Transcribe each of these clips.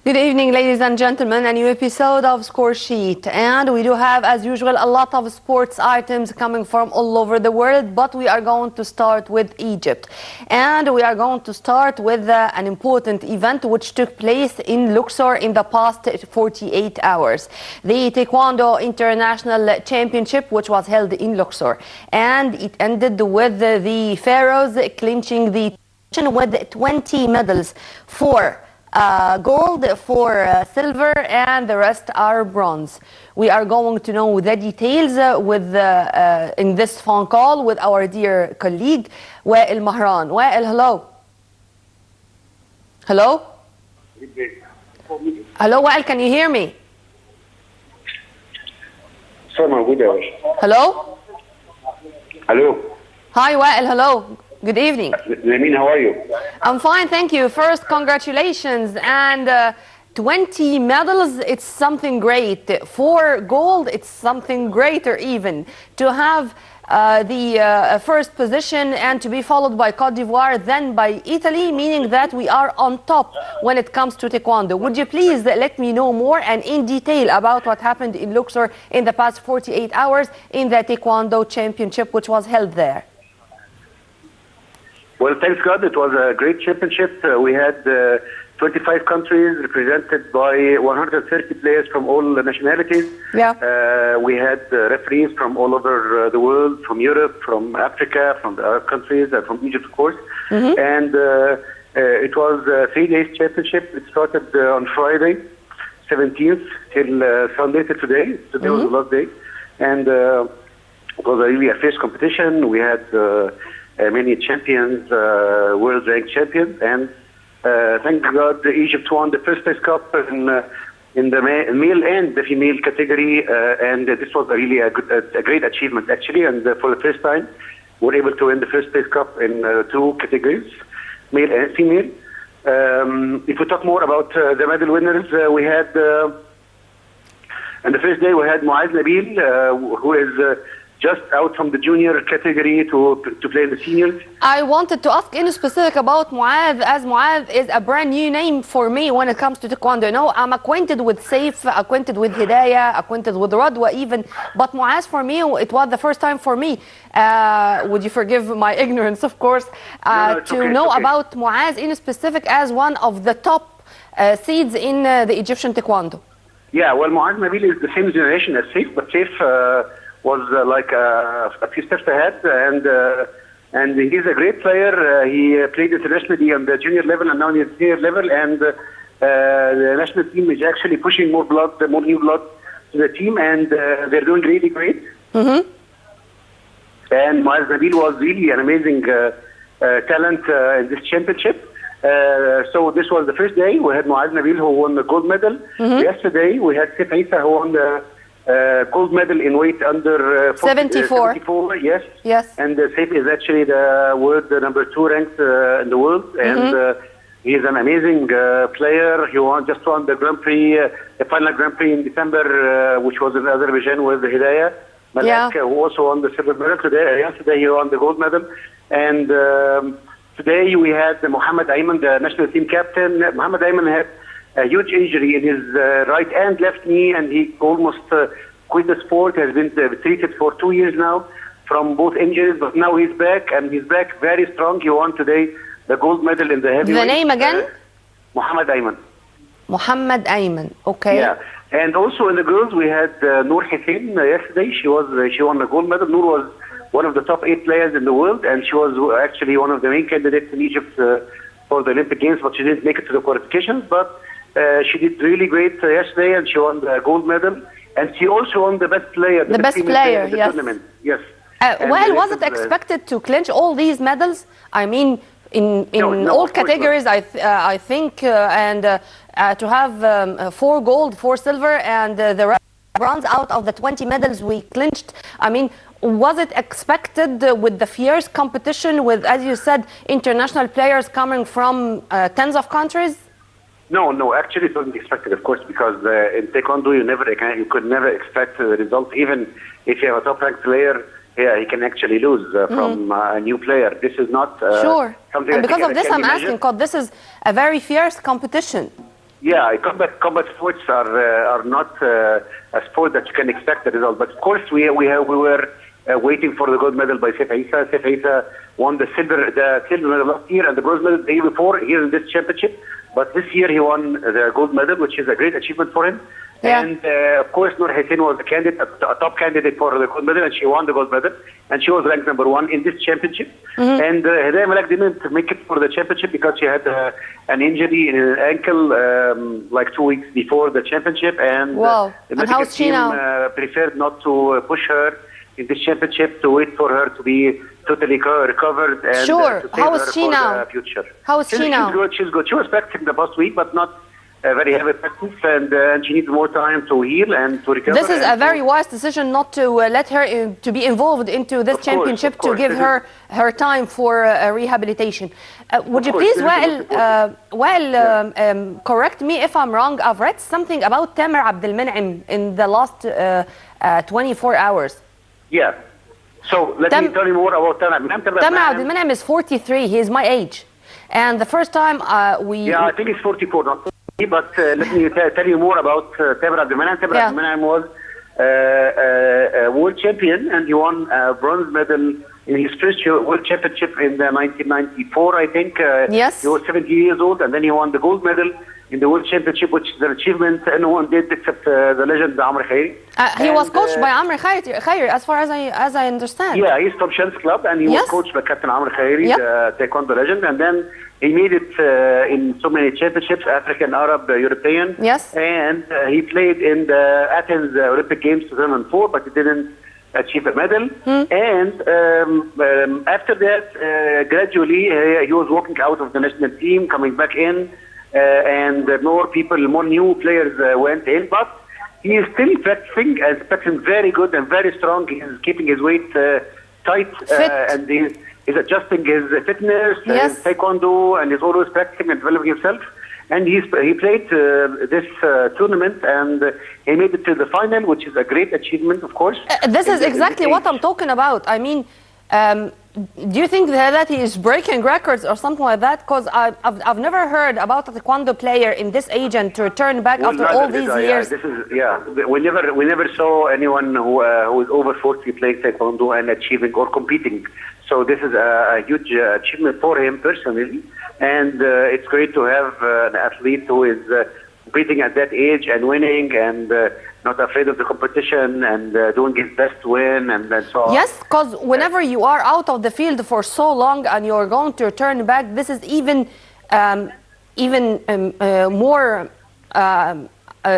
Good evening, ladies and gentlemen. A new episode of Score Sheet, and we do have, as usual, a lot of sports items coming from all over the world, but we are going to start with Egypt, and we are going to start with an important event which took place in Luxor in the past 48 hours. The Taekwondo International Championship, which was held in Luxor, and it ended with the Pharaohs clinching the with 20 medals for gold, for silver, and the rest are bronze. We are going to know the details in this phone call with our dear colleague Wael Mahran. Wael, hello. Hello? Hello, Wael, can you hear me? Hello? Hello. Hi, Wael, hello. Good evening. Namin, how are you? I'm fine, thank you. First, congratulations. And 20 medals, it's something great. 4 gold, it's something greater even. To have the first position and to be followed by Cote d'Ivoire, then by Italy, meaning that we are on top when it comes to Taekwondo. Would you please let me know more and in detail about what happened in Luxor in the past 48 hours in the Taekwondo Championship, which was held there? Well, thanks God, it was a great championship. We had 25 countries represented by 130 players from all nationalities. Yeah. We had referees from all over the world, from Europe, from Africa, from the Arab countries, from Egypt, of course. Mm-hmm. And it was a 3-day championship. It started on Friday, 17th, till Sunday, till today. Today was the last day. And it was really a fierce competition. We had many champions, world-ranked champions, and thank God Egypt won the first place cup in the male and the female category, and this was really a great achievement actually. And for the first time, we were able to win the first place cup in 2 categories, male and female. If we talk more about the medal winners, we had on the first day we had Muaz Nabil, who is just out from the junior category to play in the seniors. I wanted to ask in specific about Muaz, as Muaz is a brand new name for me when it comes to Taekwondo. You know, I'm acquainted with Saif, acquainted with Hidayah, acquainted with Radwa even, but Muaz for me, it was the first time for me. Would you forgive my ignorance, of course, to know about Muaz in specific as one of the top seeds in the Egyptian Taekwondo? Yeah, well, Muaz Nabil is the same generation as Saif, but Saif was like a few steps ahead, and he's a great player. He played internationally on the junior level and now on the senior level, and the national team is actually pushing more new blood to the team, and they're doing really great. Mm-hmm. And Muaz Nabil was really an amazing talent in this championship. So this was the first day. We had Muaz Nabil who won the gold medal. Mm-hmm. Yesterday we had Saif Isa who won the gold medal in weight under 74. 74, yes. Yes. And Saif is actually the world number 2 ranked in the world, and he's an amazing player. He just won the Grand Prix, the final Grand Prix in December, which was in Azerbaijan with Hidayah Malak, who also won the silver medal. Yesterday he won the gold medal, and today we had Mohammed Ayman, the national team captain. Mohammed Ayman had a huge injury in his right and left knee, and he almost quit the sport. Has been treated for 2 years now from both injuries, but now he's back, and he's back very strong. He won today the gold medal in the heavyweight. The name again? Mohammed Ayman. Mohammed Ayman, okay. Yeah, and also in the girls we had Noor Hussein yesterday. She won the gold medal. Noor was one of the top 8 players in the world, and she was actually one of the main candidates in Egypt for the Olympic Games, but she didn't make it to the qualifications. But she did really great yesterday, and she won the gold medal. And she also won the best player, the best player in the tournament. Yes. Well, was it expected to clinch all these medals? I mean, in all categories, I think, and to have 4 gold, 4 silver, and the rest bronze out of the 20 medals we clinched. I mean, was it expected with the fierce competition with, as you said, international players coming from tens of countries? No. Actually, it wasn't expected, of course, because in taekwondo you could never expect the results. Even if you have a top-ranked player, he can actually lose from a new player. This is not sure. Something. And because of this, I'm asking, because this is a very fierce competition. Yeah, combat sports are not a sport that you can expect the result. But of course, we were waiting for the gold medal by Saif Issa. Saif Issa won the silver medal last year and the bronze medal the year before here in this championship. But this year he won the gold medal, which is a great achievement for him. Yeah. And of course, Noor Hussein was a top candidate for the gold medal, and she won the gold medal, and she was ranked number 1 in this championship. And Hidayah Malak didn't make it for the championship because she had an injury in her ankle like 2 weeks before the championship, and the medical team preferred not to push her in this championship, to wait for her to be totally recovered and to save her for the future. How is she now? She's good. She was practicing the past week, but not very heavy practice, and she needs more time to heal and to recover. This is a very wise decision not to let her to be involved into this championship, to give her time for rehabilitation. Would you please, correct me if I'm wrong? I've read something about Tamer Abdelmenam in the last 24 hours. Yeah. So let me tell you more about Tamer Abdelmenam. Tamer Abdelmenam is 43. He is my age. And the first time Yeah, I think he's 44, not 40, but let me tell you more about Tamer Abdelmenam. Tamer Abdelmenam was a world champion, and he won a bronze medal in his first world championship in 1994, I think. Yes. He was 17 years old, and then he won the gold medal in the world championship, which is an achievement no one did except the legend Amr Khairi. He was coached by Amr Khairi, as far as I understand. Yeah, he's from Shams Club, and he was coached by Captain Amr Khairi, the taekwondo legend, and then he made it in so many championships, African, Arab, European. Yes. And he played in the Athens Olympic Games 2004, but he didn't achieve a medal. And after that, gradually, he was walking out of the national team, coming back in, and more new players went in, but he is still practicing very good and very strong. He is keeping his weight tight, and he's adjusting his fitness, his taekwondo, and he's always practicing and developing himself. And he played this tournament, and he made it to the final, which is a great achievement, of course. This is exactly what I'm talking about. I mean, do you think that he is breaking records or something like that? Because I've never heard about a taekwondo player in this age and to return back after all these years. We never saw anyone who is over 40 playing taekwondo and achieving or competing. So this is a huge achievement for him personally, and it's great to have an athlete who is competing at that age and winning and not afraid of the competition and doing his best to win and so on. Yes, because whenever you are out of the field for so long and you're going to return back, this is even more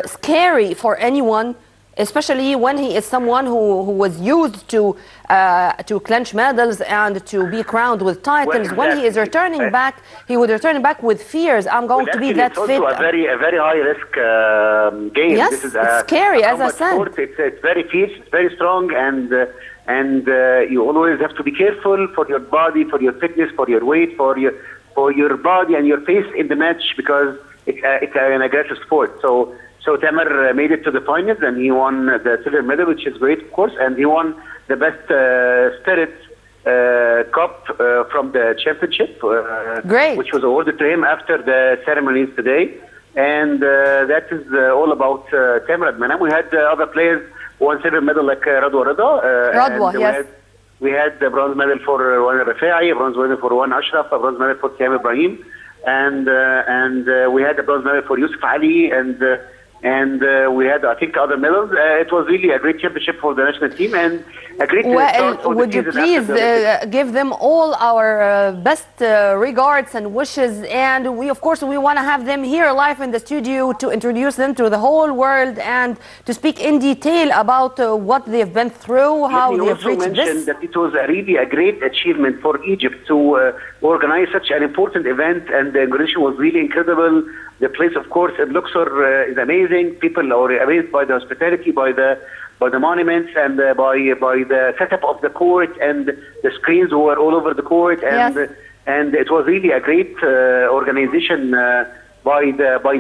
scary for anyone, especially when he is someone who was used to clinch medals and to be crowned with titles. When he is returning back, he would return back with fears. I'm going to be that fit. It's also a very high risk game. Yes, this is it's scary, as I said. Sport. It's very fierce, it's very strong, and you always have to be careful for your body, for your fitness, for your weight, for your body and your face in the match, because it's an aggressive sport. So Tamer made it to the finals, and he won the silver medal, which is great, of course, and he won the best spirit cup from the championship, which was awarded to him after the ceremonies today. And that is all about Tamer Abdelmenam. We had other players who won silver medal like Radwa Rida. Yes. We had the bronze medal for Wan Rafai, a bronze medal for Wan Ashraf, a bronze medal for Siyam Ibrahim, and we had the bronze medal for Yusuf Ali, and we had, I think, other medals. It was really a great championship for the national team and a great start for would the you please give them all our best regards and wishes, and we, of course, we want to have them here live in the studio to introduce them to the whole world and to speak in detail about what they've been through, how they've reached this. Mention that it was really a great achievement for Egypt to organize such an important event, and the organization was really incredible. The place, of course, in Luxor is amazing. People are amazed by the hospitality, by the monuments, and by the setup of the court, and the screens were all over the court, and it was really a great organization by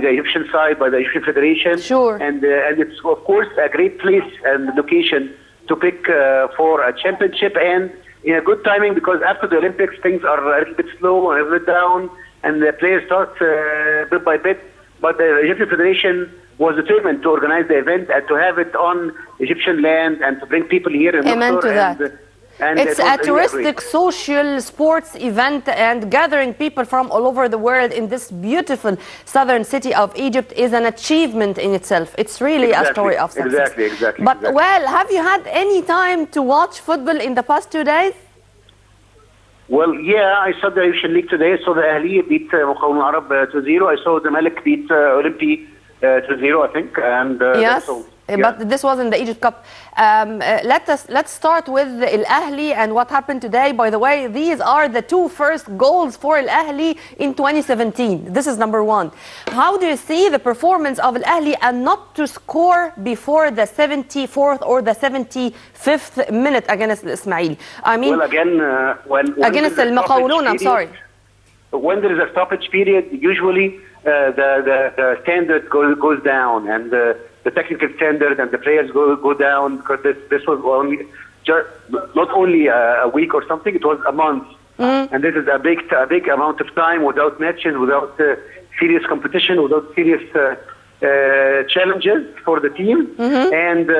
the Egyptian side, by the Egyptian Federation. Sure. And it's of course a great place and location to pick for a championship, and in a good timing, because after the Olympics things are a little bit slow and a little bit down, and the players start bit by bit. But the Egyptian Federation was determined to organize the event and to have it on Egyptian land and to bring people here in Amen to that. And it's a touristic, social, sports event, and gathering people from all over the world in this beautiful southern city of Egypt is an achievement in itself. It's really a story of success. Exactly. But, well, have you had any time to watch football in the past 2 days? Well, yeah, I saw the Egyptian League today. I saw the Ahli beat Muqawmin Arab 2-0. I saw the Malik beat Olympi 2-0, I think. And yes. But this was in the Egypt Cup. Let's start with Al Ahly and what happened today. By the way, these are the two first goals for Al Ahly in 2017. This is number one. How do you see the performance of Al Ahly and not to score before the 74th or the 75th minute against Al Ismaili? I mean, well, again, when against Al Maqawloon, I'm sorry. When there is a stoppage period, usually the standard goes down, and the technical standard and the players go down, because this was only not only a week or something, it was a month. And this is a big amount of time without matches, without serious competition, without serious challenges for the team. And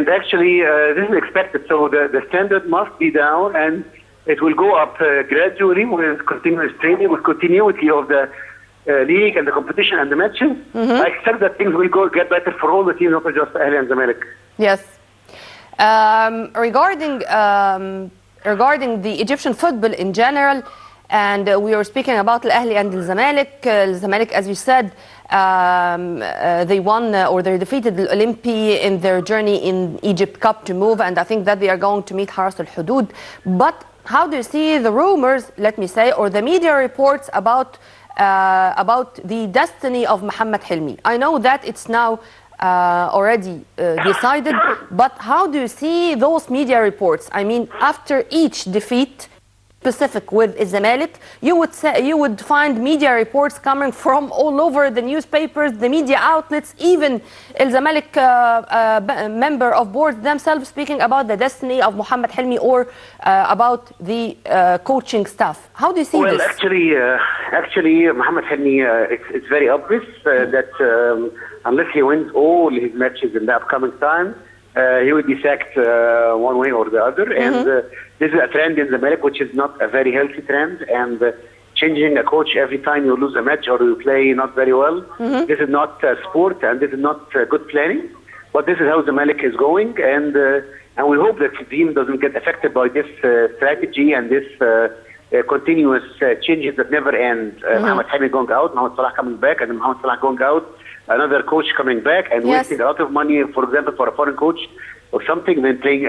actually this is expected, so the standard must be down, and it will go up gradually with continuous training, with continuity of the league and the competition and the matches. I expect that things will get better for all the teams, not just Ahly and Zamalek. Yes. Regarding the Egyptian football in general, and we were speaking about Al Ahly and Al Zamalek. Al Zamalek, as you said, they won or they defeated Al Olympi in their journey in Egypt Cup to move, and I think that they are going to meet Haras Al Hudud. But how do you see the rumors, let me say, or the media reports about the destiny of Mohammed Hilmi? I know that it's now already decided, but how do you see those media reports? I mean, after each defeat, specific with Zamalek, you would find media reports coming from all over the newspapers, the media outlets, even Al Zamalek member of board themselves speaking about the destiny of Mohammed Hilmi or about the coaching staff. How do you see this? Well, actually, Mohammed Hilmi, it's very obvious that unless he wins all his matches in the upcoming time, he will be sacked one way or the other. And this is a trend in Zamalek, which is not a very healthy trend. And changing a coach every time you lose a match or you play not very well, this is not sport, and this is not good planning. But this is how Zamalek is going, and we hope that the team doesn't get affected by this strategy and this continuous changes that never end. Mohamed Hilmi going out, Mohamed Salah coming back, and Mohamed Salah going out, another coach coming back, and wasting a lot of money, for example, for a foreign coach or something, then paying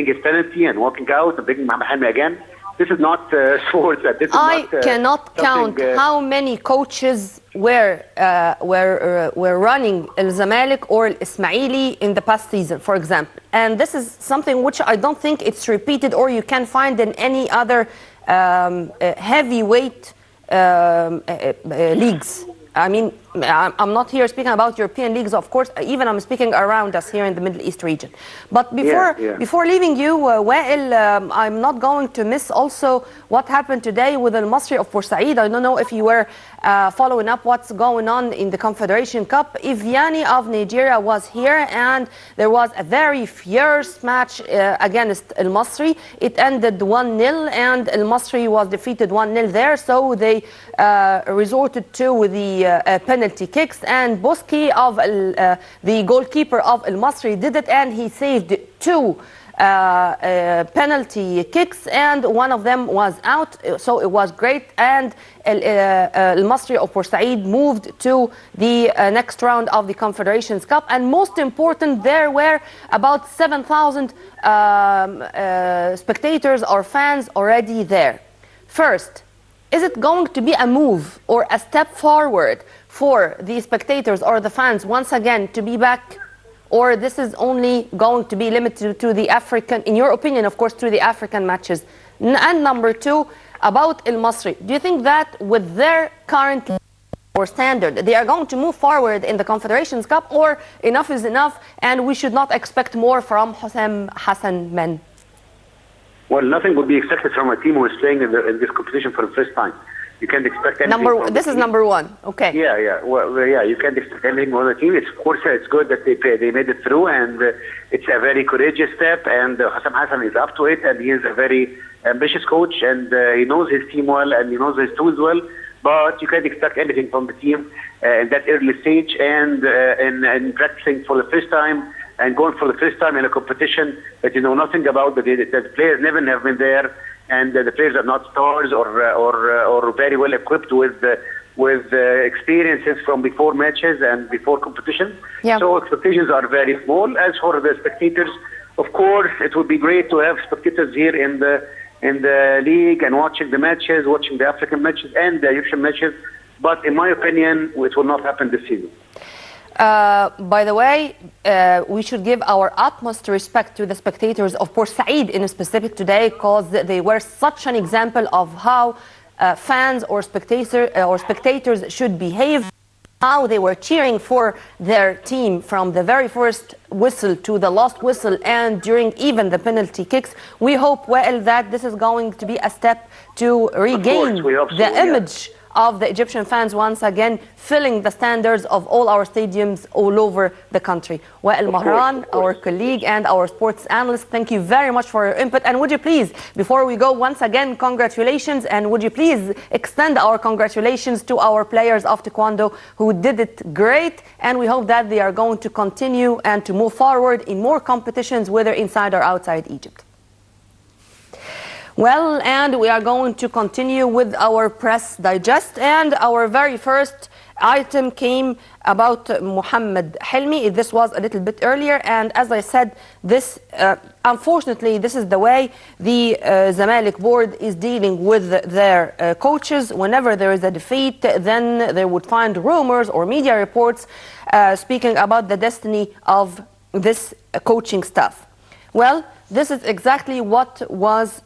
his penalty and walking out and bringing Mohamed Hilmi again. This is not sports. I cannot count how many coaches were running Al Zamalek or Al Ismaili in the past season, for example. And this is something which I don't think it's repeated or you can find in any other heavyweight leagues. I mean, I'm not here speaking about European leagues, of course, even I'm speaking around us here in the Middle East region. But before leaving you, Wael, I'm not going to miss also what happened today with Al Masri of Port Said. I don't know if you were following up what's going on in the Confederation Cup. Iviani of Nigeria was here, and there was a very fierce match against Al Masri. It ended 1-0, and Al Masri was defeated 1-0 there, so they resorted to the penalty kicks, and Boski of the goalkeeper of Al Masri did it, and he saved two penalty kicks, and one of them was out, so it was great. And Al Masri of Port Said moved to the next round of the Confederations Cup, and most important, there were about 7,000 spectators or fans already there. First, is it going to be a move or a step forward for the spectators or the fans once again to be back, or this is only going to be limited to the African, in your opinion, of course, to the African matches? And number two, about El Masri, do you think that with their current or standard, they are going to move forward in the Confederations Cup, or enough is enough and we should not expect more from Hosam Hassan Men? Well, nothing would be expected from a team who is playing in this competition for the first time. You can't expect anything. This is number one. Okay. Yeah. Well, yeah. You can't expect anything from the team. Of course, it's good that they made it through, and it's a very courageous step. And Hosam Hassan is up to it, and he is a very ambitious coach, and he knows his team well, and he knows his tools well. But you can't expect anything from the team in that early stage, and in practicing for the first time and going for the first time in a competition that you know nothing about, that the players never have been there, and the players are not stars or very well equipped with experiences from before matches and before competition. Yeah. So expectations are very small. As for the spectators, of course, it would be great to have spectators here in the league and watching the matches, watching the African matches and the Egyptian matches. But in my opinion, it will not happen this season. By the way, we should give our utmost respect to the spectators of Port Said in specific today, because they were such an example of how fans or spectators should behave, how they were cheering for their team from the very first whistle to the last whistle and during even the penalty kicks. We hope, well, that this is going to be a step to regain the image of the Egyptian fans once again, filling the standards of all our stadiums all over the country. Wael Mahran, our colleague and our sports analyst, thank you very much for your input. And would you please, before we go, once again, congratulations, and would you please extend our congratulations to our players of Taekwondo who did it great, and we hope that they are going to continue and to move forward in more competitions, whether inside or outside Egypt. Well, and we are going to continue with our press digest, and our very first item came about Mohammed Helmi. This was a little bit earlier, and as I said, this unfortunately this is the way the Zamalek board is dealing with their coaches. Whenever there is a defeat, then they would find rumors or media reports speaking about the destiny of this coaching staff. Well, this is exactly what was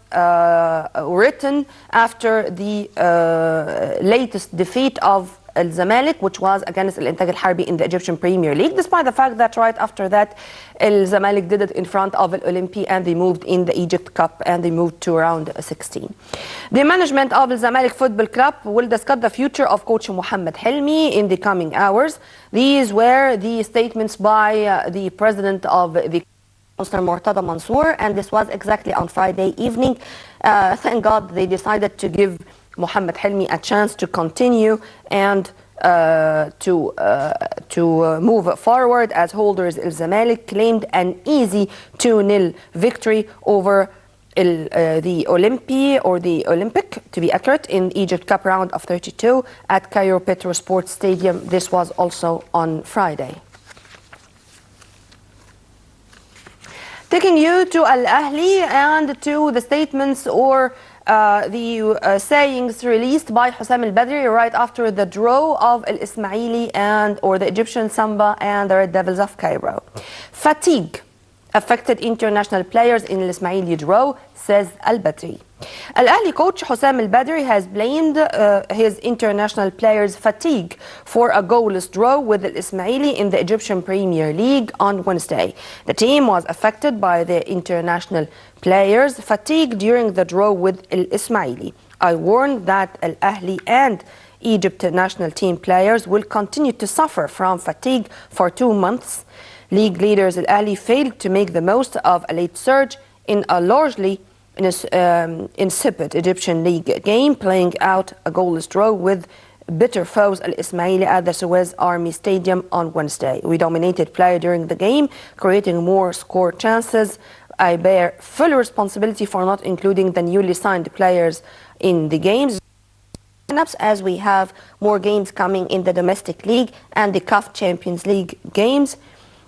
written after the latest defeat of Al Zamalek, which was against Al Intag Al Harbi in the Egyptian Premier League, despite the fact that right after that Al Zamalek did it in front of Al Olympi, and they moved in the Egypt Cup and they moved to round 16. The management of Al Zamalek Football Club will discuss the future of coach Mohammed Helmi in the coming hours. These were the statements by the president of the Mr. Murtada Mansour, and this was exactly on Friday evening. Thank God they decided to give Mohammed Helmi a chance to continue and to move forward, as holders Al Zamalek claimed an easy 2-0 victory over the Olympi, or the Olympic to be accurate, in Egypt Cup round of 32 at Cairo Petro Sports Stadium. This was also on Friday. Taking you to Al Ahli and to the statements or the sayings released by Hosam Al Badri right after the draw of Al Ismaili or the Egyptian Samba and the Red Devils of Cairo. Fatigue affected international players in Al Ismaili draw, says Al Badri. Al Ahli coach Hosam Al Badri has blamed his international players' fatigue for a goalless draw with Al Ismaili in the Egyptian Premier League on Wednesday. The team was affected by the international players' fatigue during the draw with Al Ismaili. I warned that Al Ahli and Egypt national team players will continue to suffer from fatigue for 2 months. League leaders Al Ahli failed to make the most of a late surge in a largely insipid Egyptian league game, playing out a goalless draw with bitter foes Al Ismaili at the Suez Army Stadium on Wednesday. We dominated play during the game, creating more score chances. I bear full responsibility for not including the newly signed players in the games, as we have more games coming in the domestic league and the CAF Champions League games.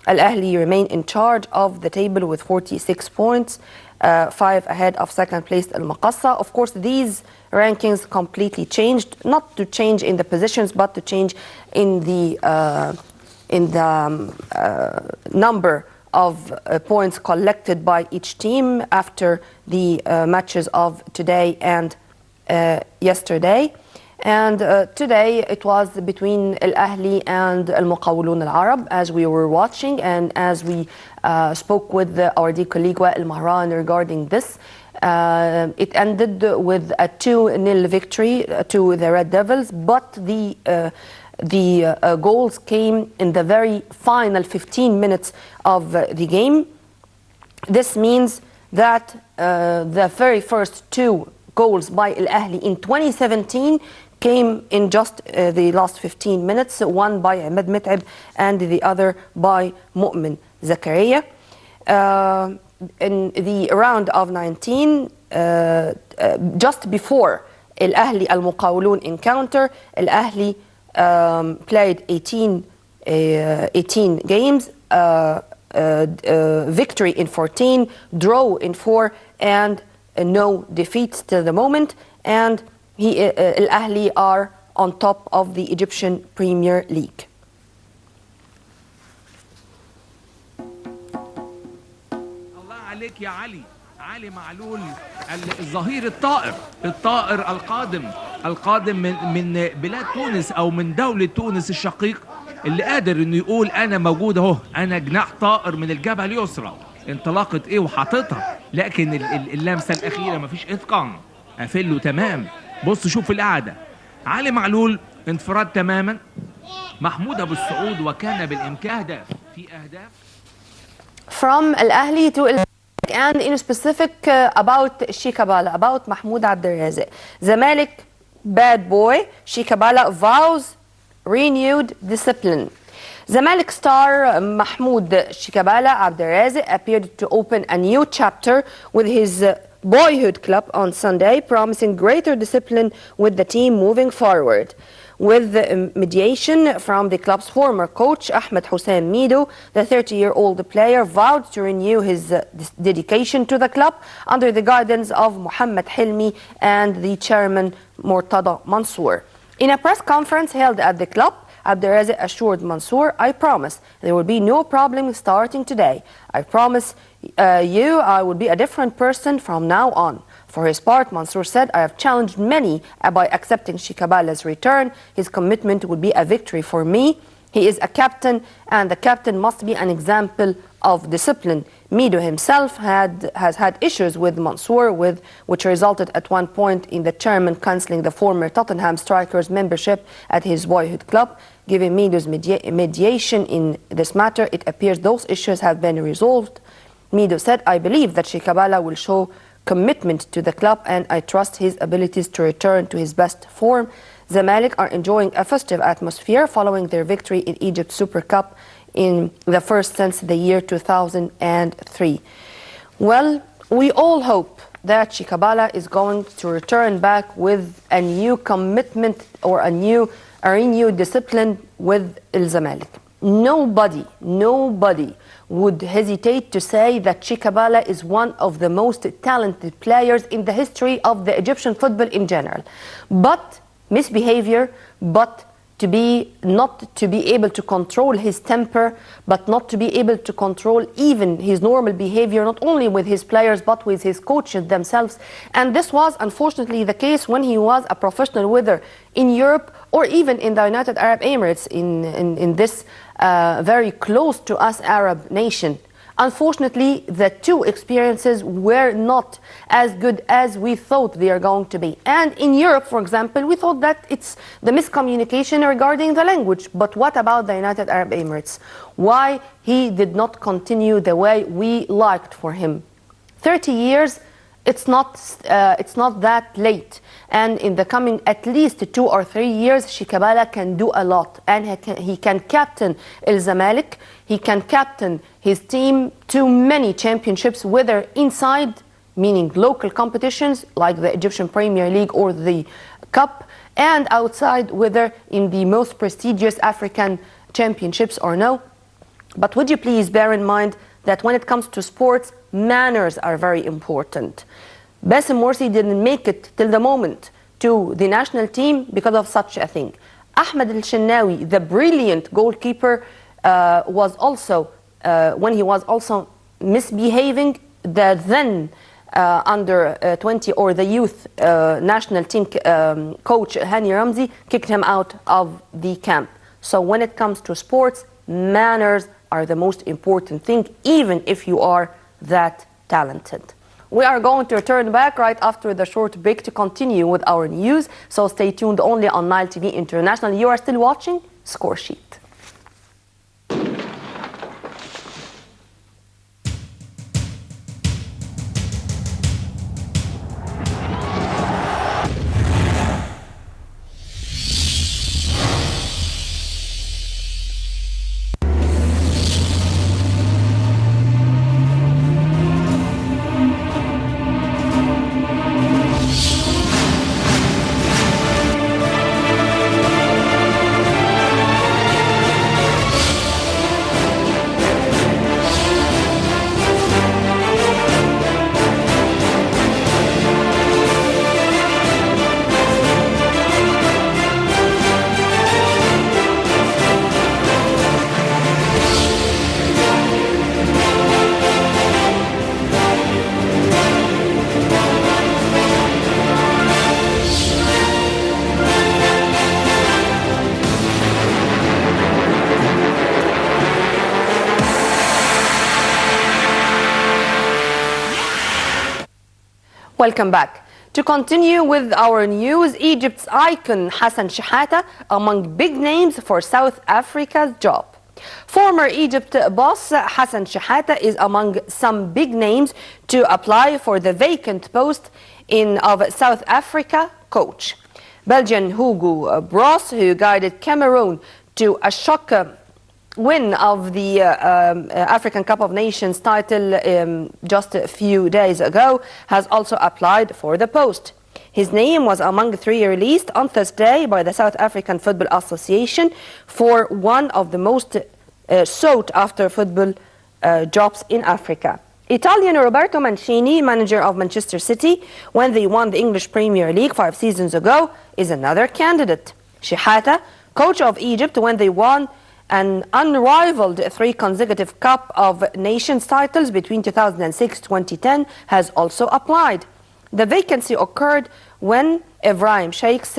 Al Ahli remain in charge of the table with 46 points. 5 ahead of second place Al Maqassa. Of course, these rankings completely changed, not to change in the positions, but to change in the number of points collected by each team after the matches of today and yesterday. And today it was between Al Ahli and Al Muqawwalun Al Arab, as we were watching and as we spoke with our dear colleague Wael Mahran regarding this. It ended with a 2-0 victory to the Red Devils, but the goals came in the very final 15 minutes of the game. This means that the very first 2 goals by Al Ahli in 2017 came in just the last 15 minutes, one by Ahmed Mit'ab and the other by Mu'min Zakaria. In the round of 19, just before Al Ahli Al Muqawwalun encounter, Al Ahli played 18 games, victory in 14, draw in 4, and no defeats till the moment. And Al Ahli are on top of the Egyptian Premier League. الله عليك يا علي معلول الظهير الطائر القادم من بلاد تونس او من دولة تونس الشقيق، اللي قادر انه يقول انا موجود اهو، انا جناح طائر من الجبهة اليسرى، انطلاقة ايه وحاططها، لكن اللمسة الاخيرة مفيش اتقان، قافله تمام. بص شوف القعدة، علي معلول انفراد تماما، محمود ابو السعود وكان بالامكان في اهداف. From Al Ahli to Al Zamalek, and in specific about Shikabala, about Mahmoud Abdelrazak. Zamalek bad boy, Shikabala vows renewed discipline. Zamalek star Mahmoud Shikabala Abdelrazak appeared to open a new chapter with his boyhood club on Sunday, promising greater discipline with the team moving forward. With the mediation from the club's former coach, Ahmed Hussein Mido, the 30-year-old player vowed to renew his dedication to the club under the guidance of Mohammed Hilmi and the chairman Murtada Mansour. In a press conference held at the club, Abdelrazak assured Mansour, "I promise there will be no problem starting today. I promise you I will be a different person from now on." For his part, Mansour said, "I have challenged many by accepting Shikabala's return. His commitment would be a victory for me. He is a captain, and the captain must be an example of discipline." Mido himself has had issues with Mansour, which resulted at one point in the chairman cancelling the former Tottenham striker's membership at his boyhood club. Given Mido's mediation in this matter, it appears those issues have been resolved. Mido said, "I believe that Shikabala will show commitment to the club, and I trust his abilities to return to his best form." Zamalek are enjoying a festive atmosphere following their victory in Egypt Super Cup, in the first since the year 2003. Well, we all hope that Shikabala is going to return back with a new commitment or a renewed discipline with Al Zamalek. Nobody would hesitate to say that Shikabala is one of the most talented players in the history of the Egyptian football in general. But misbehavior, but not to be able to control his temper, but not to be able to control even his normal behavior, not only with his players but with his coaches themselves. And this was unfortunately the case when he was a professional, whether in Europe or even in the United Arab Emirates, in this very close to us Arab nation. Unfortunately, the two experiences were not as good as we thought they are going to be. And in Europe, for example, we thought that it's the miscommunication regarding the language. But what about the United Arab Emirates? Why he did not continue the way we liked for him? 30 years, it's not that late. And in the coming at least 2 or 3 years, Shikabala can do a lot. And he can captain Al Zamalek. He can captain his team to many championships, whether inside, meaning local competitions like the Egyptian Premier League or the Cup, and outside, whether in the most prestigious African championships or no. But would you please bear in mind that when it comes to sports, manners are very important. Bassem Morsi didn't make it till the moment to the national team because of such a thing. Ahmed El-Shenawi, the brilliant goalkeeper, was also, when he was also misbehaving, the then under 20 or the youth national team coach Hani Ramzi kicked him out of the camp. So when it comes to sports, manners are the most important thing, even if you are that talented. We are going to return back right after the short break to continue with our news. So stay tuned only on Nile TV International. You are still watching Score Sheet. Welcome back. To continue with our news, Egypt's icon Hassan Shahata among big names for South Africa's job. Former Egypt boss Hassan Shahata is among some big names to apply for the vacant post of South Africa coach. Belgian Hugo Broos, who guided Cameroon to a shock win of the African Cup of Nations title just a few days ago, has also applied for the post. His name was among 3 released on Thursday by the South African Football Association for one of the most sought after football jobs in Africa. Italian Roberto Mancini, manager of Manchester City when they won the English Premier League 5 seasons ago, is another candidate. Shahata, coach of Egypt when they won an unrivaled 3 consecutive Cup of Nations titles between 2006-2010, has also applied. The vacancy occurred when Ibrahim Sheikh's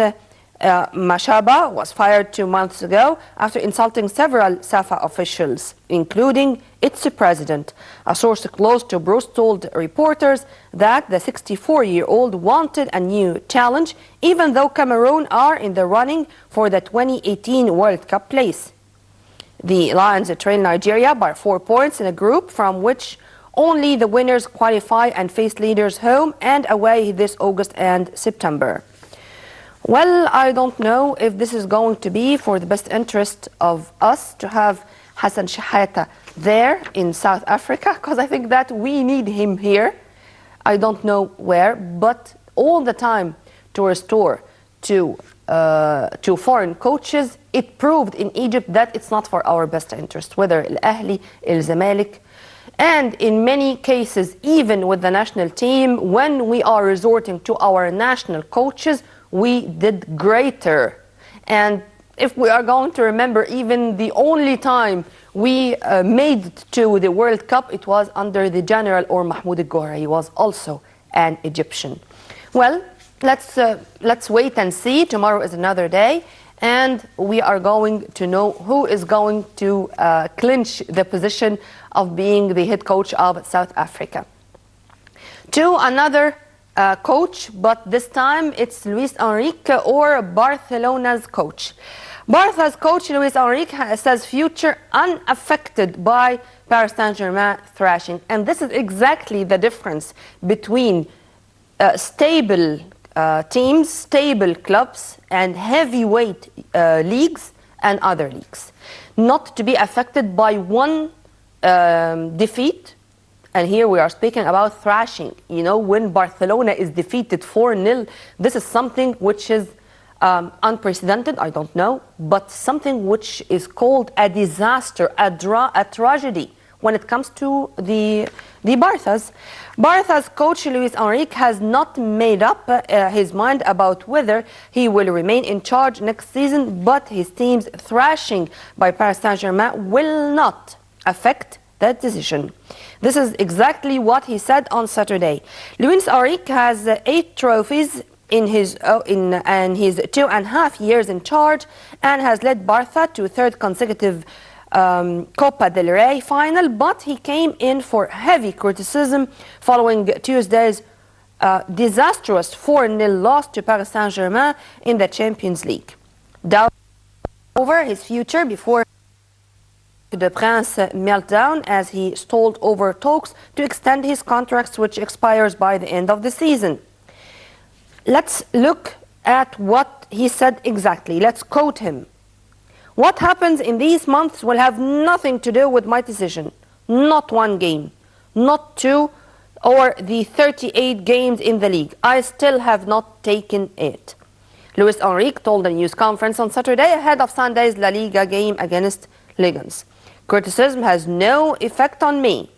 Mashaba was fired 2 months ago after insulting several SAFA officials, including its president. A source close to Bruce told reporters that the 64-year-old wanted a new challenge, even though Cameroon are in the running for the 2018 World Cup place. The Lions trail Nigeria by 4 points in a group from which only the winners qualify and face leaders home and away this August and September. Well, I don't know if this is going to be for the best interest of us to have Hassan Shahata there in South Africa, because I think that we need him here. I don't know where, but all the time to restore to foreign coaches, it proved in Egypt that it's not for our best interest, whether Al-Ahli, Al-Zamalek, and in many cases, even with the national team, when we are resorting to our national coaches, we did greater. And if we are going to remember, even the only time we made it to the World Cup, it was under the general or Mahmoud al-Gohra. He was also an Egyptian. Well, let's wait and see. Tomorrow is another day, and we are going to know who is going to clinch the position of being the head coach of South Africa. To another coach, but this time it's Luis Enrique, or Barcelona's coach. Barca's coach Luis Enrique says future unaffected by Paris Saint-Germain thrashing, and this is exactly the difference between stable teams, stable clubs, and heavyweight leagues and other leagues. Not to be affected by one defeat. And here we are speaking about thrashing. You know, when Barcelona is defeated 4-0, this is something which is unprecedented, I don't know, but something which is called a disaster, a tragedy when it comes to the Barças. Barça's coach Luis Enrique has not made up his mind about whether he will remain in charge next season, but his team's thrashing by Paris Saint-Germain will not affect that decision. This is exactly what he said on Saturday. Luis Enrique has 8 trophies in his 2.5 years in charge and has led Barca to 3rd consecutive Copa del Rey final, but he came in for heavy criticism following Tuesday's disastrous 4-0 loss to Paris Saint-Germain in the Champions League. Doubt over his future before the Prince meltdown as he stalled over talks to extend his contract, which expires by the end of the season. Let's look at what he said exactly. Let's quote him. What happens in these months will have nothing to do with my decision. Not one game, not 2, or the 38 games in the league. I still have not taken it. Luis Enrique told a news conference on Saturday ahead of Sunday's La Liga game against Lions. Criticism has no effect on me.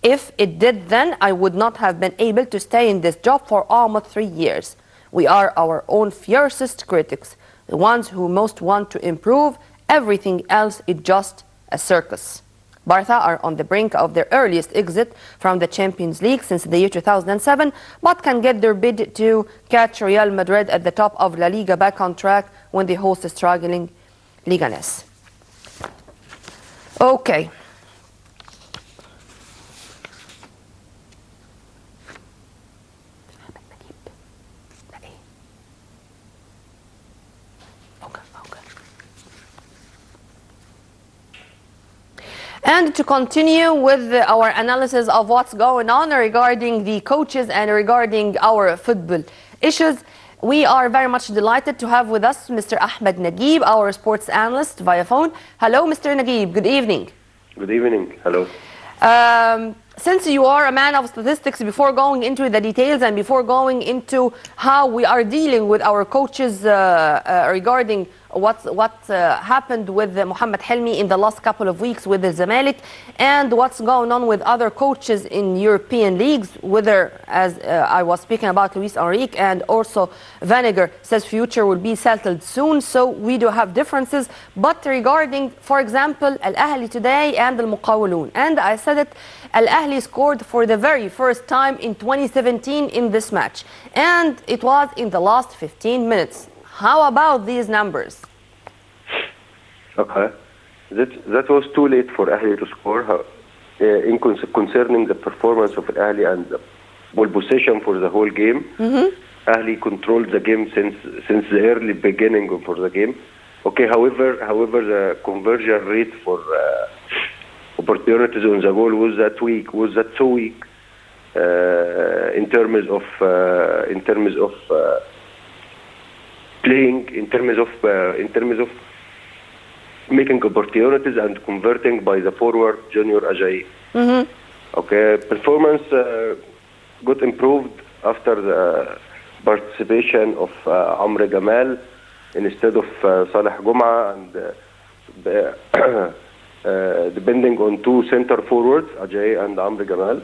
If it did, then I would not have been able to stay in this job for almost 3 years. We are our own fiercest critics, the ones who most want to improve. Everything else is just a circus. Barca are on the brink of their earliest exit from the Champions League since the year 2007, but can get their bid to catch Real Madrid at the top of La Liga back on track when they host the struggling Leganés. Okay. And to continue with our analysis of what's going on regarding the coaches and regarding our football issues, we are very much delighted to have with us Mr. Ahmed Naguib, our sports analyst via phone. Hello, Mr. Naguib. Good evening. Good evening. Hello. Since you are a man of statistics, before going into the details and before going into how we are dealing with our coaches regarding what happened with Mohamed Helmi in the last couple of weeks with the Zamalek and what's going on with other coaches in European leagues, whether, as I was speaking about Luis Enrique, and also Vanegar says future will be settled soon, so we do have differences. But regarding, for example, Al-Ahli today and Al-Muqawwaloon, and I said it, Al-Ahli scored for the very first time in 2017 in this match, and it was in the last 15 minutes. How about these numbers? Okay, that was too late for Ahli to score. Concerning the performance of Ahli and the ball possession for the whole game, Ahli controlled the game since the early beginning for the game. Okay, however, the conversion rate for opportunities on the goal was that so weak in terms of playing, in terms of making opportunities and converting by the forward Junior Ajayi. Okay, performance got improved after the participation of Amr Gamal instead of Saleh Gum'a, and depending on 2 center forwards, Ajayi and Amr Gamal.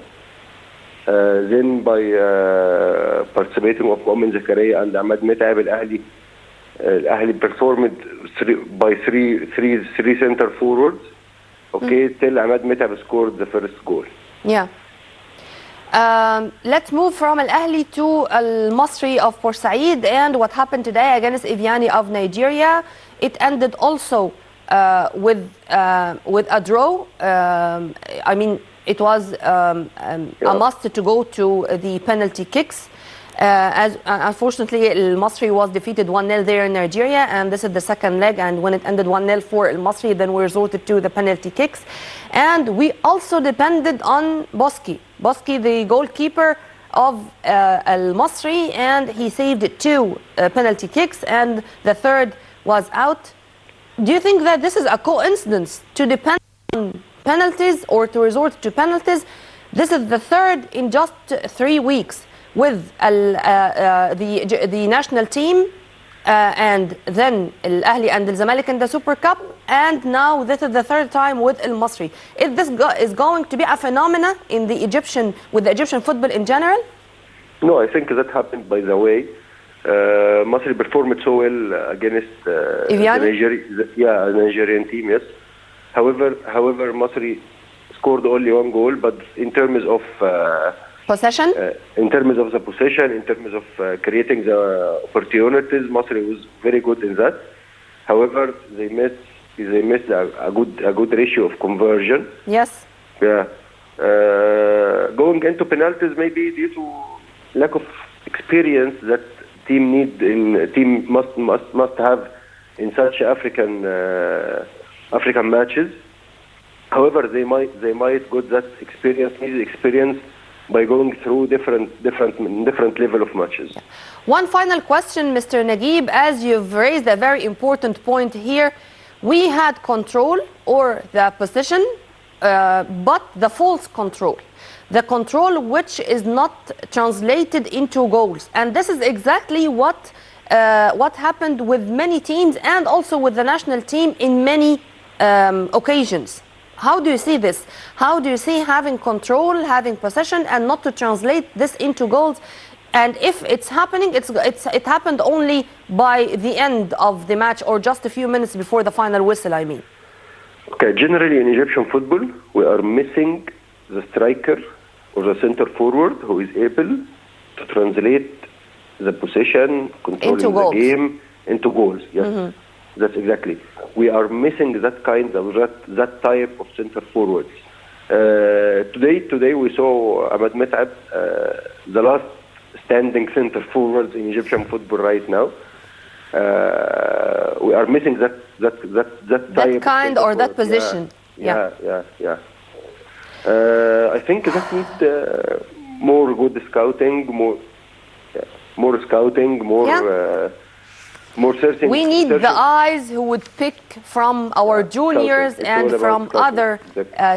Then by participating of Mu'min Zakaria and Ahmed Mit'ab, Al-Ahli performed by three center forwards. Okay, till Ahmed Mit'ab scored the first goal. Yeah. Let's move from Al-Ahli to Al-Masri of Port Said and what happened today against Eviani of Nigeria. It ended also with a draw. I mean, it was a must to go to the penalty kicks. As unfortunately, Al-Masri was defeated 1-0 there in Nigeria, and this is the second leg. And when it ended 1-0 for Al-Masri, then we resorted to the penalty kicks. And we also depended on Boski, the goalkeeper of Al-Masri, and he saved 2 penalty kicks, and the third was out. Do you think that this is a coincidence to depend on penalties or to resort to penalties? This is the third in just 3 weeks with the national team, and then Al-Ahli and Al-Zamalek in the Super Cup, and now this is the third time with Al-Masri. Is this is going to be a phenomena in the Egyptian football in general? No, I think that happened by the way. Masri performed so well against the Nigerian team, yes. However, Masri scored only 1 goal, but in terms of possession, in terms of the possession, in terms of creating the opportunities, Masri was very good in that. However, they missed a good ratio of conversion. Yes. Yeah. Going into penalties, maybe due to lack of experience that team must have in such African matches. However, they might get that experience by going through different level of matches. One final question, Mr. Naguib, as you've raised a very important point here. We had control or the possession, but the false control. The control which is not translated into goals. And this is exactly what happened with many teams and also with the national team in many occasions. How do you see this? How do you see having control, having possession, and not to translate this into goals? And if it's happening, it happened only by the end of the match or just a few minutes before the final whistle, I mean. Okay, generally in Egyptian football, we are missing the striker or the center forward who is able to translate the possession, controlling the game into goals. Yes, that's exactly. We are missing that kind of that type of center forwards. Today we saw Ahmed Met'ab, the last standing center forwards in Egyptian football right now. We are missing that type kind of or that position. Yeah. I think that needs more good scouting, more scouting, more searching. We need the eyes who would pick from our juniors and from other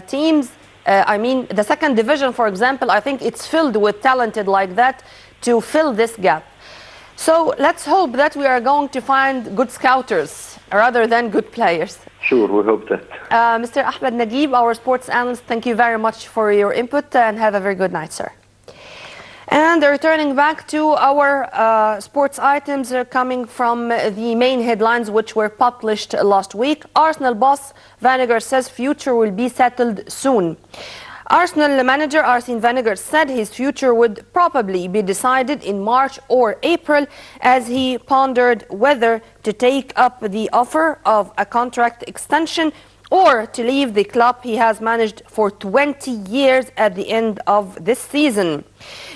teams. I mean, the second division, for example, I think it's filled with talented like that to fill this gap. So let's hope that we are going to find good scouters rather than good players. Sure, we hope that. Mr. Ahmed Naguib, our sports analyst, thank you very much for your input and have a very good night, sir. And returning back to our sports items coming from the main headlines which were published last week. Arsenal boss Wenger says future will be settled soon. Arsenal manager Arsene Wenger said his future would probably be decided in March or April as he pondered whether to take up the offer of a contract extension or to leave the club he has managed for 20 years at the end of this season.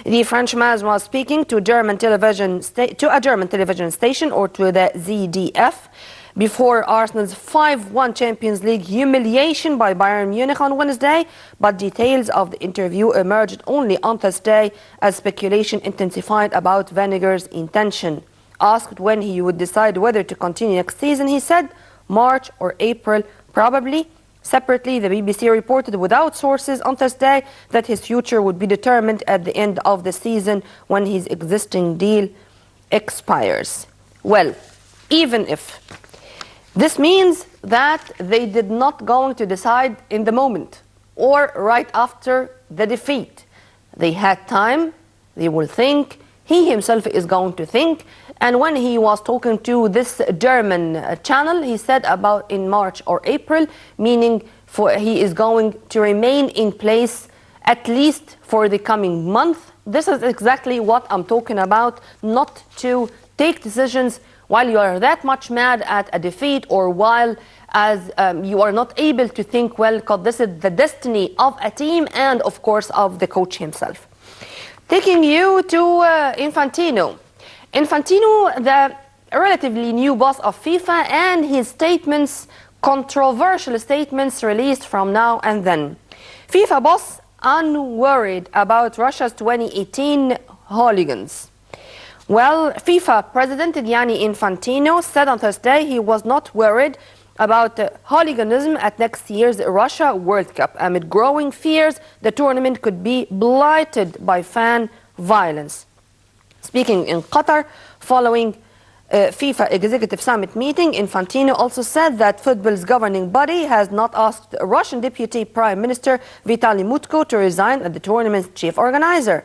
The Frenchman was speaking to a German television station, or to the ZDF, before Arsenal's 5-1 Champions League humiliation by Bayern Munich on Wednesday, but details of the interview emerged only on Thursday as speculation intensified about Wenger's intention. Asked when he would decide whether to continue next season, he said March or April, probably. Separately, the BBC reported without sources on Thursday that his future would be determined at the end of the season when his existing deal expires. Well, even if this means that they did not going to decide in the moment or right after the defeat. They had time, they will think, he himself is going to think, and when he was talking to this German channel, he said about in March or April, meaning he is going to remain in place at least for the coming month. This is exactly what I'm talking about, not to take decisions while you are that much mad at a defeat or while you are not able to think well, because this is the destiny of a team and of course of the coach himself. Taking you to Infantino. Infantino, the relatively new boss of FIFA, and his statements, controversial statements released from now and then. FIFA boss unworried about Russia's 2018 hooligans. Well, FIFA President Gianni Infantino said on Thursday he was not worried about hooliganism at next year's Russia World Cup amid growing fears the tournament could be blighted by fan violence. Speaking in Qatar following FIFA Executive Summit meeting, Infantino also said that football's governing body has not asked Russian Deputy Prime Minister Vitaly Mutko to resign as the tournament's chief organizer.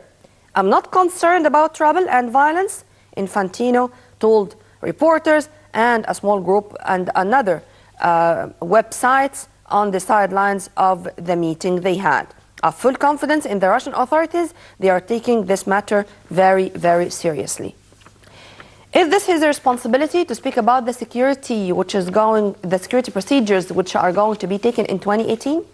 I'm not concerned about trouble and violence, Infantino told reporters and a small group and another websites on the sidelines of the meeting they had. I have full confidence in the Russian authorities. They are taking this matter very, very seriously. Is this his responsibility to speak about the security the security procedures which are going to be taken in 2018?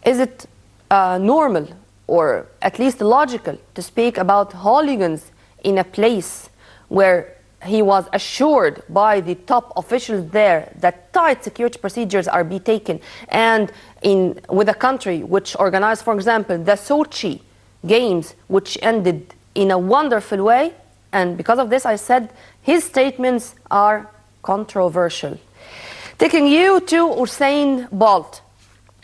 Is it normal or at least logical to speak about hooligans in a place where he was assured by the top officials there that tight security procedures are being taken, and with a country which organized, for example, the Sochi Games, which ended in a wonderful way? And because of this, I said his statements are controversial. Taking you to Usain Bolt.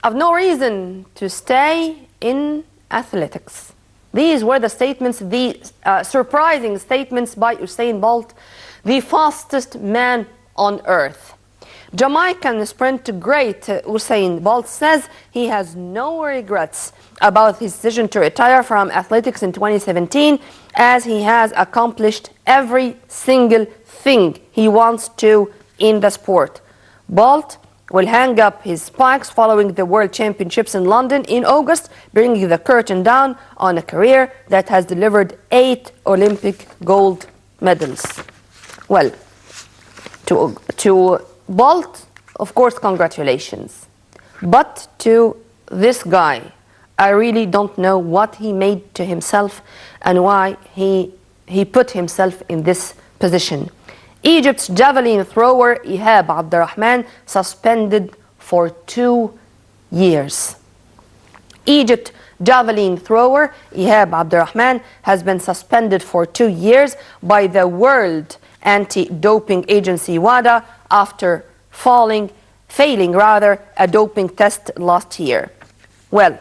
I have no reason to stay in athletics. These were the statements, the surprising statements by Usain Bolt, the fastest man on earth. Jamaican sprint great Usain Bolt says he has no regrets about his decision to retire from athletics in 2017, as he has accomplished every single thing he wants to in the sport. Bolt will hang up his spikes following the World Championships in London in August, bringing the curtain down on a career that has delivered 8 Olympic gold medals. Well, to Bolt, of course, congratulations. But to this guy, I really don't know what he made to himself and why he put himself in this position. Egypt's javelin thrower Ihab Abdurrahman suspended for 2 years. Egypt javelin thrower Ihab Abdurrahman has been suspended for 2 years by the World Anti-Doping Agency WADA after failing a doping test last year. Well,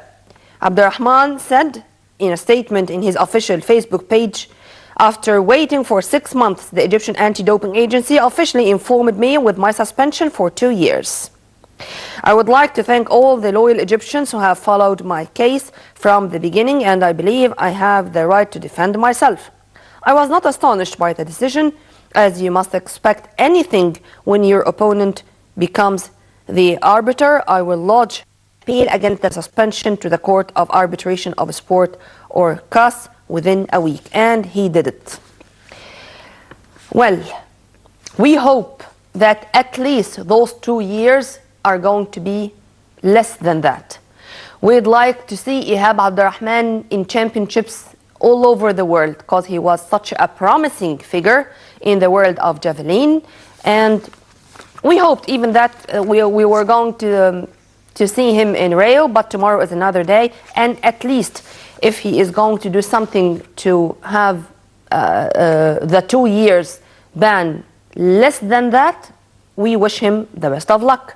Abdurrahman said in a statement in his official Facebook page, "After waiting for 6 months, the Egyptian Anti-Doping Agency officially informed me with my suspension for 2 years. I would like to thank all the loyal Egyptians who have followed my case from the beginning, and I believe I have the right to defend myself. I was not astonished by the decision, as you must expect anything when your opponent becomes the arbiter. I will lodge appeal against the suspension to the Court of Arbitration of Sport, or CAS, within a week." And he did it. Well, we hope that at least those 2 years are going to be less than that. We'd like to see Ihab Abdurrahman in championships all over the world, because he was such a promising figure in the world of javelin. And we hoped even that we were going to see him in Rio, but tomorrow is another day. And at least if he is going to do something to have the 2 years ban less than that, we wish him the best of luck.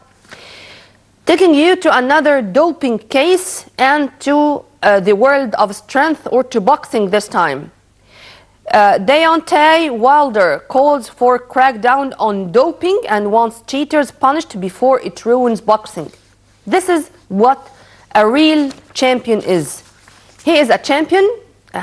Taking you to another doping case and to the world of strength, or to boxing this time. Deontay Wilder calls for crackdown on doping and wants cheaters punished before it ruins boxing. This is what a real champion is. He is a champion.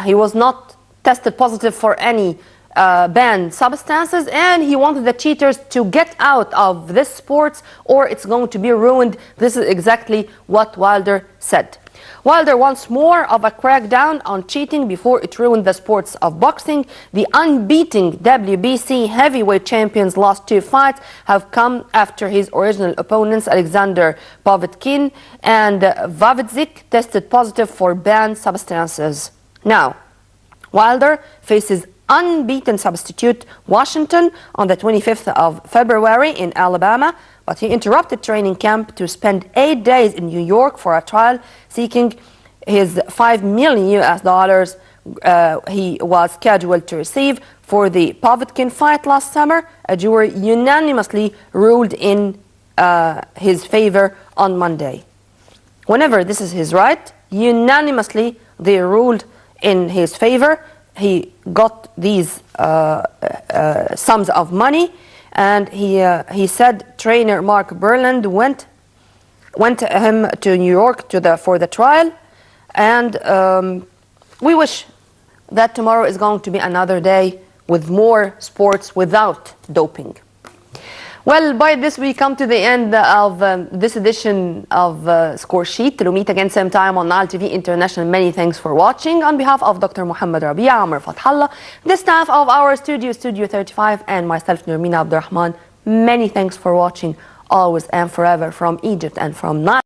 He was not tested positive for any banned substances, and he wanted the cheaters to get out of this sport or it's going to be ruined. This is exactly what Wilder said. Wilder wants more of a crackdown on cheating before it ruined the sports of boxing. The unbeaten WBC heavyweight champion's last 2 fights have come after his original opponents Alexander Povetkin and Vavitzik tested positive for banned substances. Now, Wilder faces unbeaten substitute Washington on the 25th of February in Alabama, but he interrupted training camp to spend 8 days in New York for a trial seeking his $5 million he was scheduled to receive for the Povetkin fight last summer. A jury unanimously ruled in his favor on Monday. Whenever this is his right, unanimously they ruled in his favor. He got these sums of money, and he said trainer Mark Berland went him to New York for the trial, and we wish that tomorrow is going to be another day with more sports without doping. Well, by this we come to the end of this edition of Score Sheet. We'll meet again same time on Nile TV International. Many thanks for watching. On behalf of Dr. Muhammad Rabia, Amr Fathallah, the staff of our Studio 35, and myself, Nurmina Abdurrahman, many thanks for watching always and forever from Egypt and from Nile.